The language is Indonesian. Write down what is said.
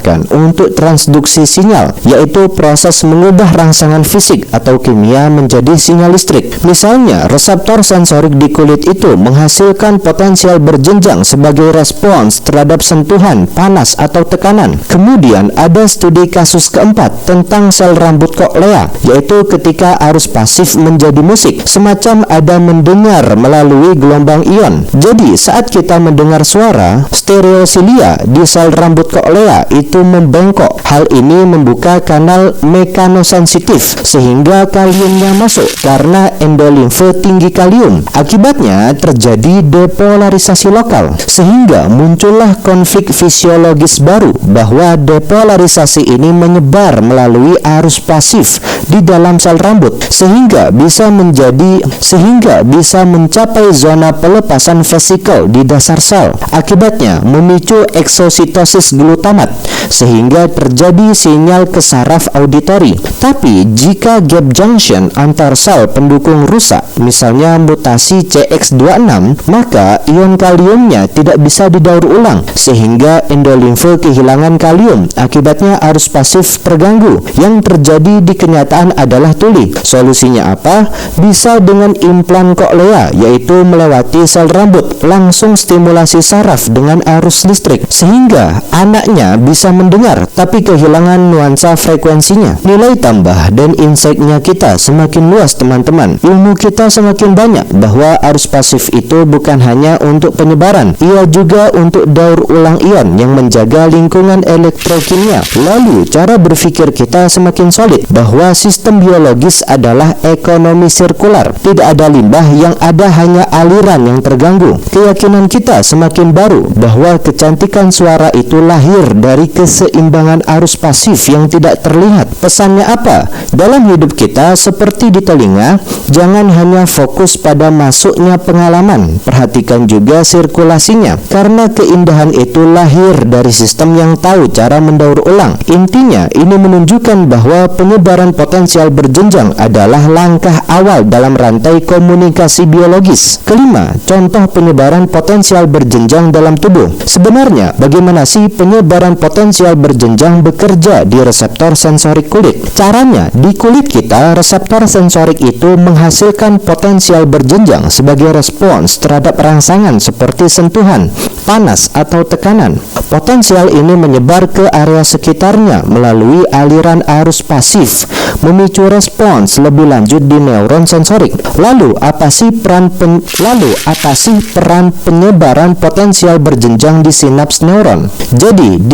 digunakan untuk transduksi sinyal, yaitu proses mengubah rangsangan fisik atau kimia menjadi sinyal listrik. Misalnya, reseptor sensorik di kulit itu menghasilkan potensial berjenjang sebagai respons terhadap sentuhan, panas, atau tekanan. Kemudian ada studi kasus keempat tentang sel rambut koklea, yaitu ketika arus pasif menjadi musik, semacam ada mendengar melalui gelombang ion. Jadi saat kita mendengar suara, stereosilia di sel rambut koklea itu membengkok. Hal ini membuka kanal mekanosensitif sehingga kaliumnya masuk karena endolimfe tinggi kalium. Akibatnya terjadi depolarisasi lokal, sehingga muncullah konflik fisiologis baru bahwa depolarisasi ini menyebar melalui arus pasif di dalam sel rambut sehingga bisa mencapai zona pelepasan vesikel di dasar sel. Akibatnya memicu eksositosis glutamat sehingga terjadi sinyal ke saraf auditori. Tapi jika gap junction antar sel pendukung rusak, misalnya mutasi CX26, maka ion kaliumnya tidak bisa didaur ulang sehingga endolimfe kehilangan kalium. Akibatnya arus pasif terganggu. Yang terjadi di kenyataan adalah tuli. Solusinya apa? Bisa dengan implan koklea, yaitu melewati sel rambut, langsung stimulasi saraf dengan arus listrik sehingga anaknya bisa mendengar tapi kehilangan nuansa frekuensinya. Nilai tambah dan insight-nya kita semakin luas, teman-teman. Ilmu kita semakin banyak bahwa arus pasif itu bukan hanya untuk penyebaran, ia juga untuk daur ulang ion yang menjaga lingkungan elektrokimia. Lalu cara berpikir kita semakin solid bahwa sistem biologis adalah ekonomi sirkular. Tidak ada limbah, yang ada hanya aliran yang terganggu. Keyakinan kita semakin baru bahwa kecantikan suara itu lahir dari keseimbangan arus pasif yang tidak terlihat. Pesannya apa? Dalam hidup kita seperti di telinga, jangan hanya fokus pada masuknya pengalaman, perhatikan juga sirkulasinya, karena keindahan itu lahir dari sistem yang tahu cara mendaur ulang. Intinya, ini menunjukkan bahwa penyebaran potensial berjenjang adalah langkah awal dalam rantai komunikasi biologis. Kelima, contoh penyebaran potensial berjenjang dalam tubuh. Sebenarnya, bagaimana sih penyebaran potensial berjenjang bekerja di reseptor sensorik kulit? Caranya, di kulit kita, reseptor sensorik itu menghasilkan potensial berjenjang sebagai respons terhadap rangsangan seperti sentuhan, panas, atau tekanan. Potensial ini menyebar ke area sekitarnya melalui aliran arus pasif, memicu respons lebih lanjut di neuron sensorik. Lalu apa sih peran penyebaran potensial berjenjang di sinaps neuron? Jadi di